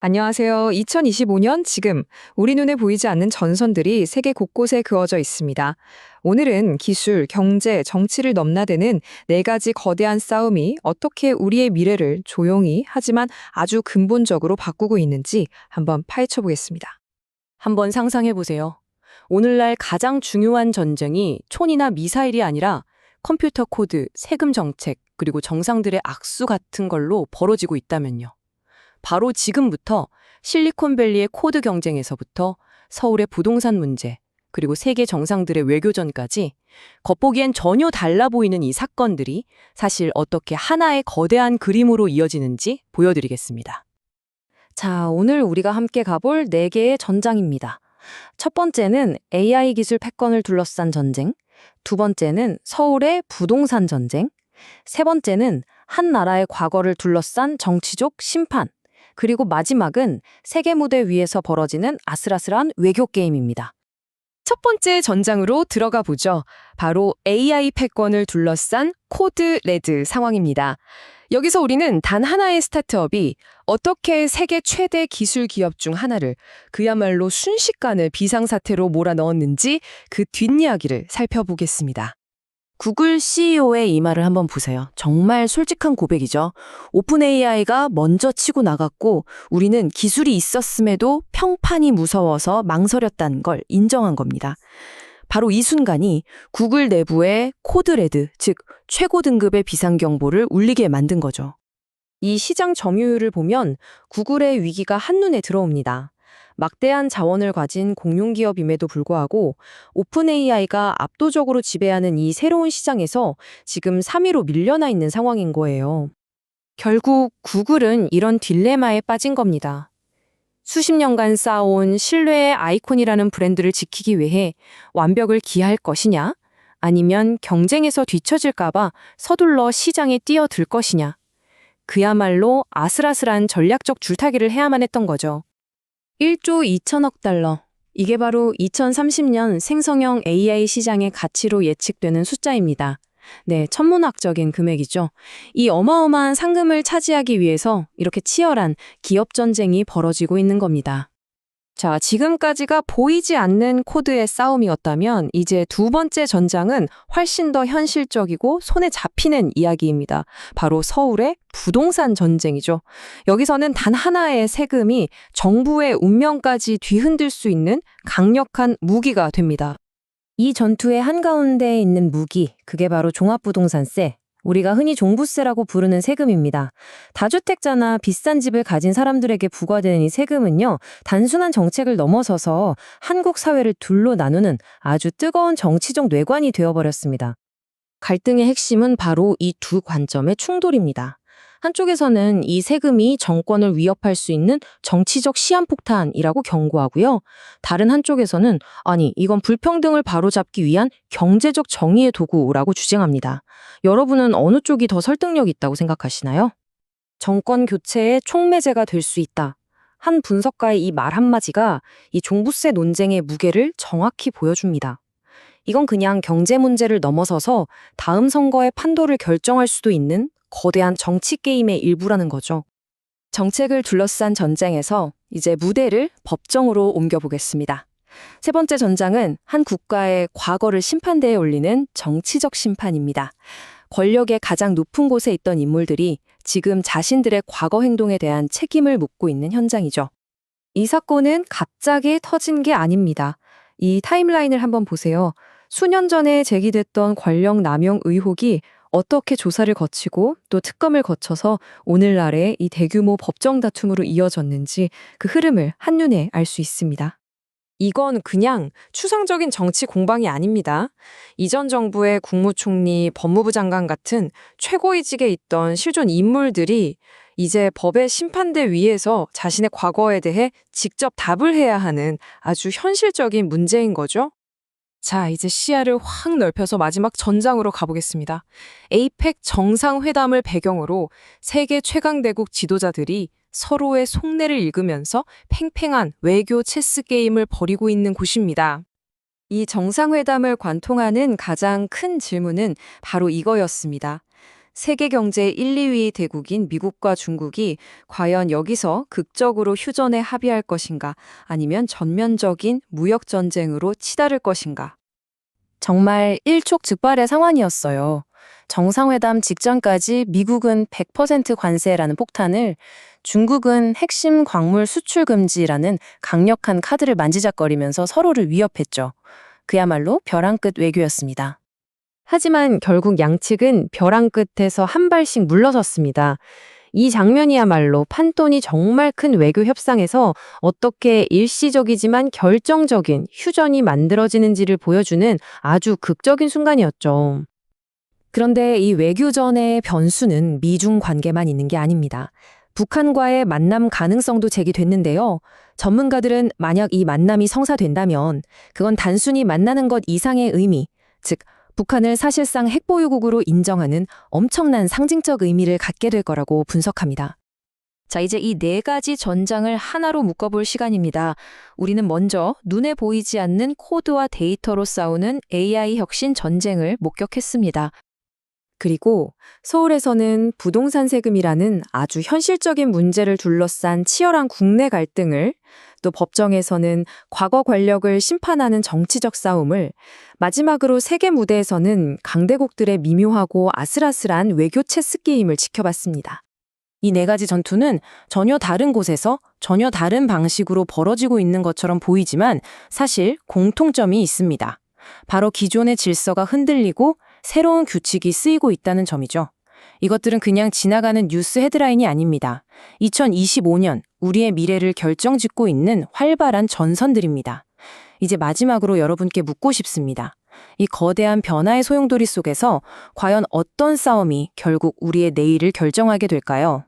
안녕하세요. 2025년 지금 우리 눈에 보이지 않는 전선들이 세계 곳곳에 그어져 있습니다. 오늘은 기술, 경제, 정치를 넘나드는 네 가지 거대한 싸움이 어떻게 우리의 미래를 조용히 하지만 아주 근본적으로 바꾸고 있는지 한번 파헤쳐 보겠습니다. 한번 상상해 보세요. 오늘날 가장 중요한 전쟁이 총이나 미사일이 아니라 컴퓨터 코드, 세금 정책, 그리고 정상들의 악수 같은 걸로 벌어지고 있다면요. 바로 지금부터 실리콘밸리의 코드 경쟁에서부터 서울의 부동산 문제, 그리고 세계 정상들의 외교전까지 겉보기엔 전혀 달라 보이는 이 사건들이 사실 어떻게 하나의 거대한 그림으로 이어지는지 보여드리겠습니다. 자, 오늘 우리가 함께 가볼 4개의 전장입니다. 첫 번째는 AI 기술 패권을 둘러싼 전쟁, 두 번째는 서울의 부동산 전쟁, 세 번째는 한 나라의 과거를 둘러싼 정치적 심판, 그리고 마지막은 세계 무대 위에서 벌어지는 아슬아슬한 외교 게임입니다. 첫 번째 전장으로 들어가 보죠. 바로 AI 패권을 둘러싼 코드 레드 상황입니다. 여기서 우리는 단 하나의 스타트업이 어떻게 세계 최대 기술 기업 중 하나를 그야말로 순식간에 비상사태로 몰아넣었는지 그 뒷이야기를 살펴보겠습니다. 구글 CEO의 이 말을 한번 보세요. 정말 솔직한 고백이죠. 오픈 AI가 먼저 치고 나갔고 우리는 기술이 있었음에도 평판이 무서워서 망설였다는 걸 인정한 겁니다. 바로 이 순간이 구글 내부의 코드레드, 즉 최고 등급의 비상경보를 울리게 만든 거죠. 이 시장 점유율을 보면 구글의 위기가 한눈에 들어옵니다. 막대한 자원을 가진 공룡기업임에도 불구하고 오픈 AI가 압도적으로 지배하는 이 새로운 시장에서 지금 3위로 밀려나 있는 상황인 거예요. 결국 구글은 이런 딜레마에 빠진 겁니다. 수십 년간 쌓아온 신뢰의 아이콘이라는 브랜드를 지키기 위해 완벽을 기할 것이냐? 아니면 경쟁에서 뒤처질까봐 서둘러 시장에 뛰어들 것이냐? 그야말로 아슬아슬한 전략적 줄타기를 해야만 했던 거죠. 1조 2천억 달러. 이게 바로 2030년 생성형 AI 시장의 가치로 예측되는 숫자입니다. 네, 천문학적인 금액이죠. 이 어마어마한 상금을 차지하기 위해서 이렇게 치열한 기업 전쟁이 벌어지고 있는 겁니다. 자, 지금까지가 보이지 않는 코드의 싸움이었다면 이제 두 번째 전장은 훨씬 더 현실적이고 손에 잡히는 이야기입니다. 바로 서울의 부동산 전쟁이죠. 여기서는 단 하나의 세금이 정부의 운명까지 뒤흔들 수 있는 강력한 무기가 됩니다. 이 전투의 한가운데에 있는 무기, 그게 바로 종합부동산세, 우리가 흔히 종부세라고 부르는 세금입니다. 다주택자나 비싼 집을 가진 사람들에게 부과되는 이 세금은요, 단순한 정책을 넘어서서 한국 사회를 둘로 나누는 아주 뜨거운 정치적 뇌관이 되어버렸습니다. 갈등의 핵심은 바로 이 두 관점의 충돌입니다. 한쪽에서는 이 세금이 정권을 위협할 수 있는 정치적 시한폭탄이라고 경고하고요. 다른 한쪽에서는 아니, 이건 불평등을 바로잡기 위한 경제적 정의의 도구라고 주장합니다. 여러분은 어느 쪽이 더 설득력 있다고 생각하시나요? 정권 교체의 촉매제가 될 수 있다. 한 분석가의 이 말 한마디가 이 종부세 논쟁의 무게를 정확히 보여줍니다. 이건 그냥 경제 문제를 넘어서서 다음 선거의 판도를 결정할 수도 있는 거대한 정치 게임의 일부라는 거죠. 정책을 둘러싼 전쟁에서 이제 무대를 법정으로 옮겨보겠습니다. 세 번째 전장은 한 국가의 과거를 심판대에 올리는 정치적 심판입니다. 권력의 가장 높은 곳에 있던 인물들이 지금 자신들의 과거 행동에 대한 책임을 묻고 있는 현장이죠. 이 사건은 갑자기 터진 게 아닙니다. 이 타임라인을 한번 보세요. 수년 전에 제기됐던 권력 남용 의혹이 어떻게 조사를 거치고 또 특검을 거쳐서 오늘날의 이 대규모 법정 다툼으로 이어졌는지 그 흐름을 한눈에 알 수 있습니다. 이건 그냥 추상적인 정치 공방이 아닙니다. 이전 정부의 국무총리, 법무부 장관 같은 최고위직에 있던 실존 인물들이 이제 법의 심판대 위에서 자신의 과거에 대해 직접 답을 해야 하는 아주 현실적인 문제인 거죠. 자, 이제 시야를 확 넓혀서 마지막 전장으로 가보겠습니다. 에이펙 정상회담을 배경으로 세계 최강대국 지도자들이 서로의 속내를 읽으면서 팽팽한 외교 체스 게임을 벌이고 있는 곳입니다. 이 정상회담을 관통하는 가장 큰 질문은 바로 이거였습니다. 세계 경제 1, 2위 대국인 미국과 중국이 과연 여기서 극적으로 휴전에 합의할 것인가, 아니면 전면적인 무역 전쟁으로 치달을 것인가. 정말 일촉즉발의 상황이었어요. 정상회담 직전까지 미국은 100% 관세라는 폭탄을, 중국은 핵심 광물 수출 금지라는 강력한 카드를 만지작거리면서 서로를 위협했죠. 그야말로 벼랑 끝 외교였습니다. 하지만 결국 양측은 벼랑 끝에서 한 발씩 물러섰습니다. 이 장면이야말로 판돈이 정말 큰 외교 협상에서 어떻게 일시적이지만 결정적인 휴전이 만들어지는지를 보여주는 아주 극적인 순간이었죠. 그런데 이 외교전의 변수는 미중 관계만 있는 게 아닙니다. 북한과의 만남 가능성도 제기됐는데요. 전문가들은 만약 이 만남이 성사된다면 그건 단순히 만나는 것 이상의 의미, 즉 북한을 사실상 핵보유국으로 인정하는 엄청난 상징적 의미를 갖게 될 거라고 분석합니다. 자, 이제 이 네 가지 전장을 하나로 묶어볼 시간입니다. 우리는 먼저 눈에 보이지 않는 코드와 데이터로 싸우는 AI 혁신 전쟁을 목격했습니다. 그리고 서울에서는 부동산 세금이라는 아주 현실적인 문제를 둘러싼 치열한 국내 갈등을, 또 법정에서는 과거 권력을 심판하는 정치적 싸움을, 마지막으로 세계 무대에서는 강대국들의 미묘하고 아슬아슬한 외교 체스 게임을 지켜봤습니다. 이 네 가지 전투는 전혀 다른 곳에서 전혀 다른 방식으로 벌어지고 있는 것처럼 보이지만 사실 공통점이 있습니다. 바로 기존의 질서가 흔들리고 새로운 규칙이 쓰이고 있다는 점이죠. 이것들은 그냥 지나가는 뉴스 헤드라인이 아닙니다. 2025년 우리의 미래를 결정짓고 있는 활발한 전선들입니다. 이제 마지막으로 여러분께 묻고 싶습니다. 이 거대한 변화의 소용돌이 속에서 과연 어떤 싸움이 결국 우리의 내일을 결정하게 될까요?